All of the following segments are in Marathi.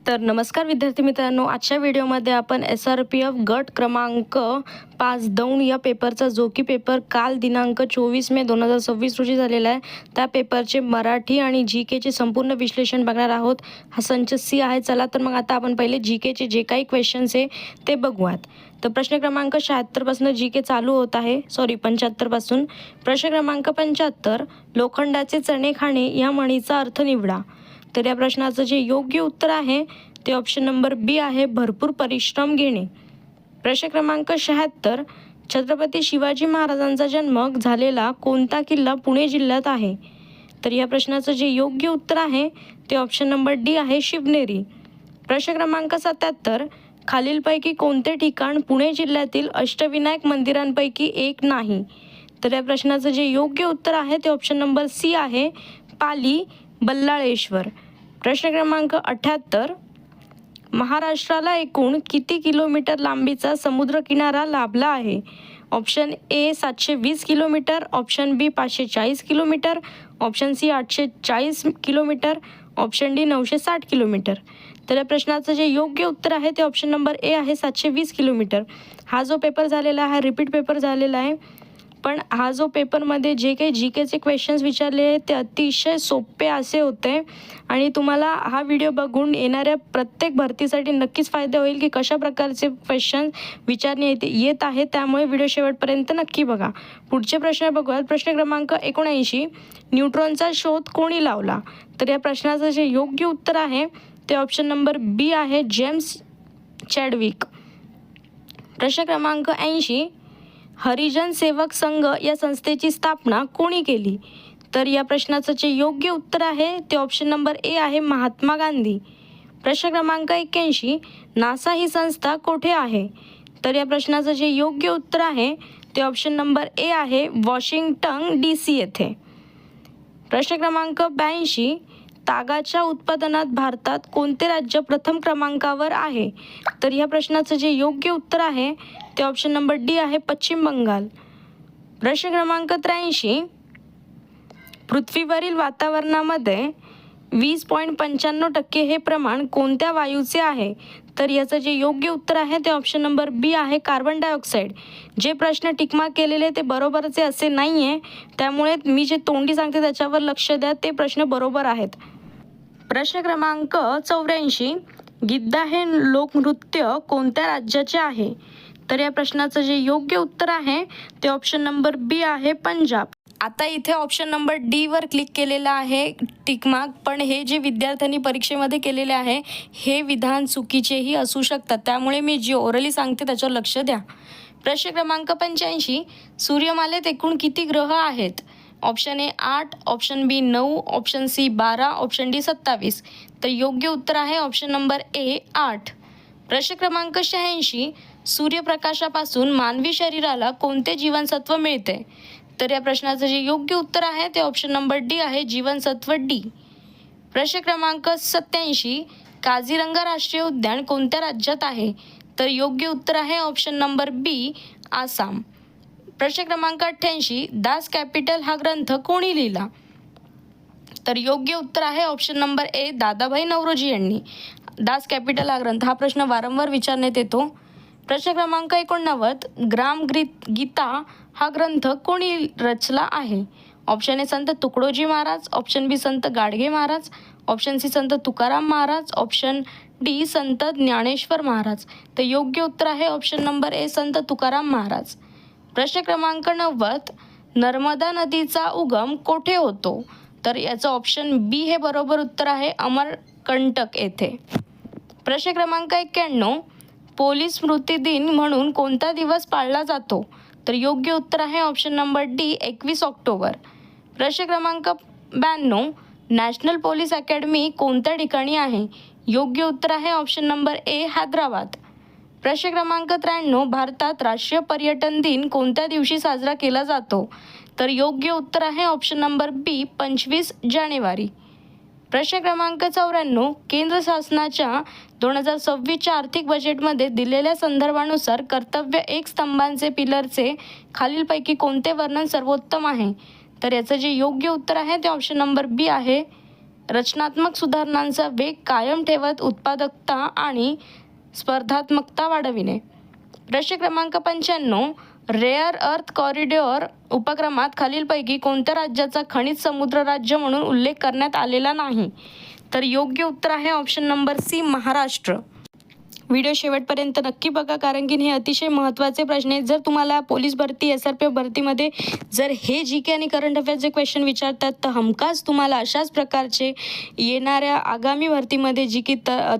तर नमस्कार विद्यार्थी मित्रांनो, आजच्या व्हिडिओमध्ये आपण SRPF गट क्रमांक 5 दौंड या पेपरचा जो की पेपर काल दिनांक 24 मे 2026 रोजी झालेला आहे, त्या पेपरचे मराठी आणि जी केचे संपूर्ण विश्लेषण बघणार आहोत. हा संच सी आहे. चला तर मग आता आपण पहिले जी केचे जे काही क्वेश्चन्स आहे ते बघूयात. तर प्रश्न क्रमांक 76 पासून जी के चालू होत आहे, 75 पासून. प्रश्न क्रमांक 75, लोखंडाचे चणे खाणे या म्हणीचा अर्थ निवडा. तर या प्रश्नाचं जे योग्य उत्तर आहे ते ऑप्शन नंबर बी आहे, भरपूर परिश्रम घेणे. प्रश्न क्रमांक 76, छत्रपती शिवाजी महाराजांचा जन्म झालेला कोणता किल्ला पुणे जिल्ह्यात आहे. तर या प्रश्नाचं जे योग्य उत्तर आहे ते ऑप्शन नंबर डी आहे, शिवनेरी. प्रश्न क्रमांक 77, खालीलपैकी कोणते ठिकाण पुणे जिल्ह्यातील अष्टविनायक मंदिरांपैकी एक नाही. तर या प्रश्नाचं जे योग्य उत्तर आहे ते ऑप्शन नंबर सी आहे, पाली बल्लाळेश्वर. प्रश्न क्रमांक 78, महाराष्ट्राला एकूण किती किलोमीटर लांबीचा समुद्रकिनारा लाभला आहे. Option A 720 kilometre, option B 540 kilometre, option C 840 kilometre, option D 960 kilometre. तर या प्रश्नाचं जे योग्य उत्तर आहे ते ऑप्शन नंबर ए आहे, 720 किलोमीटर. हा जो पेपर झालेला आहे हा रिपीट पेपर झालेला आहे, पण हा जो पेपरमध्ये जे काही जी केचे क्वेश्चन्स विचारले ते अतिशय सोपे असे होते आणि तुम्हाला हा व्हिडिओ बघून येणाऱ्या प्रत्येक भरतीसाठी नक्कीच फायदा होईल की कशा प्रकारचे क्वेश्चन विचारण्यात येत आहे. त्यामुळे व्हिडिओ शेवटपर्यंत नक्की बघा. पुढचे प्रश्न बघूयात. प्रश्न क्रमांक 79, न्यूट्रॉनचा शोध कोणी लावला. तर या प्रश्नाचं जे योग्य उत्तर आहे ते ऑप्शन नंबर बी आहे, जेम्स चॅडविक. प्रश्न क्रमांक 80, हरिजन सेवक संघ या संस्थेची स्थापना कोणी केली. तर या प्रश्नाचं जे योग्य उत्तर आहे ते ऑप्शन नंबर ए आहे, महात्मा गांधी. प्रश्न क्रमांक 81, नासा ही संस्था कोठे आहे. तर या प्रश्नाचं जे योग्य उत्तर आहे ते ऑप्शन नंबर ए आहे, वॉशिंग्टन DC येथे. प्रश्न क्रमांक 82, तागाच्या उत्पादनात भारतात कोणते राज्य प्रथम क्रमांकावर आहे. तर या प्रश्नाचं जे योग्य उत्तर आहे ते ऑप्शन नंबर डी आहे, पश्चिम बंगाल. प्रश्न क्रमांक 83, पृथ्वीवरील वातावरणामध्ये 20.95% हे प्रमाण कोणत्या वायूचे आहे. तर याचं जे योग्य उत्तर आहे ते ऑप्शन नंबर बी आहे, कार्बन डायऑक्साईड. जे प्रश्न टिकमार्क केलेले ते बरोबरचे असे नाही आहे, त्यामुळे मी जे तोंडी सांगते त्याच्यावर लक्ष द्या, ते प्रश्न बरोबर आहेत. प्रश्न क्रमांक 84, गिद्दा हे लोकनृत्य कोणत्या राज्याचे आहे. तर या प्रश्नाचं जे योग्य उत्तर आहे ते ऑप्शन नंबर बी आहे, पंजाब. आता इथे ऑप्शन नंबर डी वर क्लिक केलेलं आहे टिकमार्क, पण हे जे विद्यार्थ्यांनी परीक्षेमध्ये केलेले आहे हे विधान चुकीचेही असू शकतात, त्यामुळे मी जे ओरली सांगते त्याच्यावर लक्ष द्या. प्रश्न क्रमांक 85, सूर्यमालेत एकूण किती ग्रह आहेत. Option A 8, option B 9, option C 12, option D 27. तर योग्य उत्तर आहे ऑप्शन नंबर ए 8. प्रश्न क्रमांक 86, सूर्यप्रकाशापासून मानवी शरीराला कोणते जीवनसत्व मिळते. तर या प्रश्नाचं जे योग्य उत्तर आहे ते ऑप्शन नंबर डी आहे, जीवनसत्व डी. प्रश्न क्रमांक 87, काझीरंगा राष्ट्रीय उद्यान कोणत्या राज्यात आहे. तर योग्य उत्तर आहे ऑप्शन नंबर बी, आसाम. प्रश्न क्रमांक 88, दास कॅपिटल हा ग्रंथ कोणी लिहिला. तर योग्य उत्तर आहे option number A, Dadabhai Naoroji यांनी. दास कॅपिटल हा ग्रंथ, हा प्रश्न वारंवार विचारण्यात येतो. प्रश्न क्रमांक 89, गीता हा ग्रंथ कोणी रचला आहे. ऑप्शन ए संत तुकडोजी महाराज, ऑप्शन बी संत गाडगे महाराज, ऑप्शन सी संत तुकाराम महाराज, ऑप्शन डी संत ज्ञानेश्वर महाराज. तर योग्य उत्तर आहे ऑप्शन नंबर ए, संत तुकाराम महाराज. प्रश्न क्रमांक 90, नर्मदा नदीचा उगम कोठे होतो. तर याचं ऑप्शन बी हे बरोबर उत्तर आहे, अमरकंटक येथे. प्रश्न क्रमांक 91, पोलीस स्मृती दिन म्हणून कोणता दिवस पाळला जातो. तर योग्य उत्तर आहे ऑप्शन नंबर डी, 21 ऑक्टोबर. प्रश्न क्रमांक 92, नॅशनल पोलीस अकॅडमी कोणत्या ठिकाणी आहे. योग्य उत्तर आहे ऑप्शन नंबर ए, हैदराबाद. प्रश्न क्रमांक 93, भारतात राष्ट्रीय पर्यटन दिन कोणत्या दिवशी साजरा केला जातो. तर योग्य उत्तर आहे ऑप्शन नंबर बी, 25 जानेवारी. प्रश्न क्रमांक 94, केंद्र शासनाच्या 2026च्या आर्थिक बजेटमध्ये दिलेल्या संदर्भानुसार कर्तव्य एक स्तंभांचे पिलरचे खालीलपैकी कोणते वर्णन सर्वोत्तम आहे. तर याचं जे योग्य उत्तर आहे ते ऑप्शन नंबर बी आहे, रचनात्मक सुधारणांचा वेग कायम ठेवत उत्पादकता आणि स्पर्धात्मकता वाढविणे. प्रश्न क्रमांक 95. रेअर अर्थ कॉरिडॉर उपक्रमात खालीलपैकी कोणत्या राज्याचा खनिज समुद्र राज्य म्हणून उल्लेख करण्यात आलेला नाही? तर योग्य उत्तर आहे option number C, Maharashtra. Video शेवटपर्यंत नक्की बघा, कारण की हे अतिशय महत्त्वाचे प्रश्न आहेत. जर तुम्हाला पोलीस भरती, SRPF भरतीमध्ये जर हे GK आणि करंट अफेअर्सचे क्वेश्चन विचारतात, तर हमखास तुम्हाला अशाच प्रकारचे येणाऱ्या आगामी भरतीमध्ये, जी की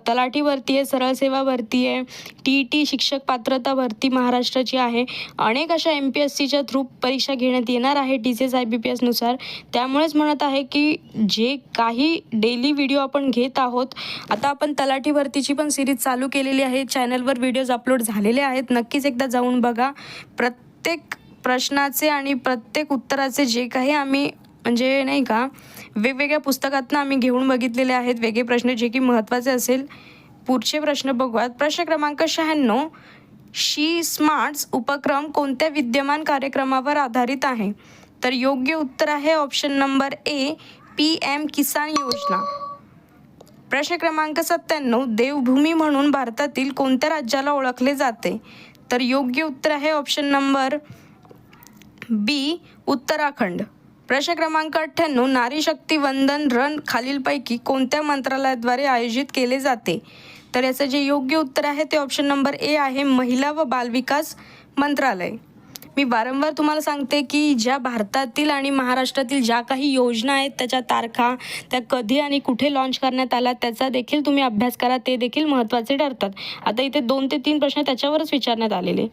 तलाठी भरती आहे, सरळ सेवा भरती आहे, TET शिक्षक पात्रता भरती महाराष्ट्राची आहे, अनेक अशा MPSCच्या थ्रू परीक्षा घेण्यात येणार आहे TCS IBPS नुसार. त्यामुळेच म्हणत आहे की जे काही डेली व्हिडिओ आपण घेत आहोत, आता आपण तलाठी भरतीची पण सिरीज चालू केलेली आहे. चॅनलवर व्हिडिओज अपलोड झालेले आहेत, नक्कीच एकदा जाऊन बघा. प्रत्येक प्रश्नाचे आणि प्रत्येक उत्तराचे जे काही आम्ही म्हणजे नाही का वेगवेगळ्या पुस्तकातनं आम्ही घेऊन बघितलेले आहेत वेगळे प्रश्न, जे की महत्त्वाचे असेल. पुढचे प्रश्न बघूयात. प्रश्न क्रमांक 96. शी स्मार्ट्स उपक्रम कोणत्या विद्यमान कार्यक्रमावर आधारित आहे? तर योग्य उत्तर आहे ऑप्शन नंबर ए, PM किसान योजना. प्रश्न क्रमांक 97. देवभूमी म्हणून भारतातील कोणत्या राज्याला ओळखले जाते? तर योग्य उत्तर आहे ऑप्शन नंबर बी, उत्तराखंड. प्रश्न क्रमांक 98. नारी शक्ती वंदन रन खालीलपैकी कोणत्या मंत्रालयाद्वारे आयोजित केले जाते? तर याचं जे योग्य उत्तर आहे ते ऑप्शन नंबर ए आहे, महिला व बालविकास मंत्रालय. मी वारंवार तुम्हाला सांगते की ज्या भारतातील आणि महाराष्ट्रातील ज्या काही योजना आहेत त्याच्या तारखा, त्या कधी आणि कुठे लॉन्च करण्यात आल्या त्याचा देखील तुम्ही अभ्यास करा, ते देखील महत्त्वाचे ठरतात. आता इथे 2 ते 3 प्रश्न त्याच्यावरच विचारण्यात आलेले.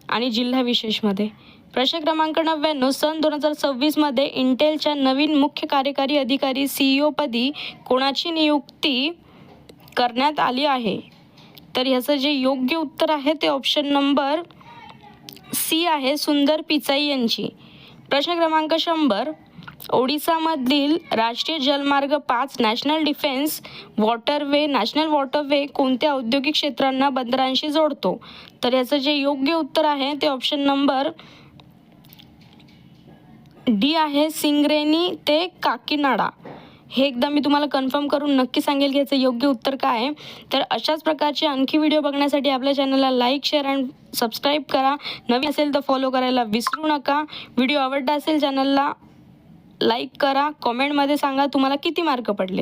आणि जिल्हा विशेषमध्ये प्रश्न क्रमांक 99. सन 2026मध्ये इंटेलच्या नवीन मुख्य कार्यकारी अधिकारी CEO पदी कोणाची नियुक्ती करण्यात आली आहे? तर ह्याचं जे योग्य उत्तर आहे ते ऑप्शन नंबर सी आहे, सुंदर पिचाई यांची. प्रश्न क्रमांक 100. ओडिसामधील राष्ट्रीय जलमार्ग 5 नॅशनल वॉटरवे कोणत्या औद्योगिक क्षेत्रांना बंदरांशी जोडतो? तर याचं जे योग्य उत्तर आहे ते ऑप्शन नंबर डी आहे, सिंगरेनी ते काकीनाडा. हे एकदा मी तुम्हाला कन्फर्म करून नक्की सांगेल की याचं योग्य उत्तर काय आहे. तर अशाच प्रकारचे आणखी व्हिडिओ बघण्यासाठी आपल्या चॅनलला लाईक, शेअर आणि सबस्क्राईब करा. नवीन असेल तर फॉलो करायला विसरू नका. व्हिडिओ आवडला असेल चॅनलला लाईक करा. कॉमेंटमध्ये सांगा तुम्हाला किती मार्क पडले.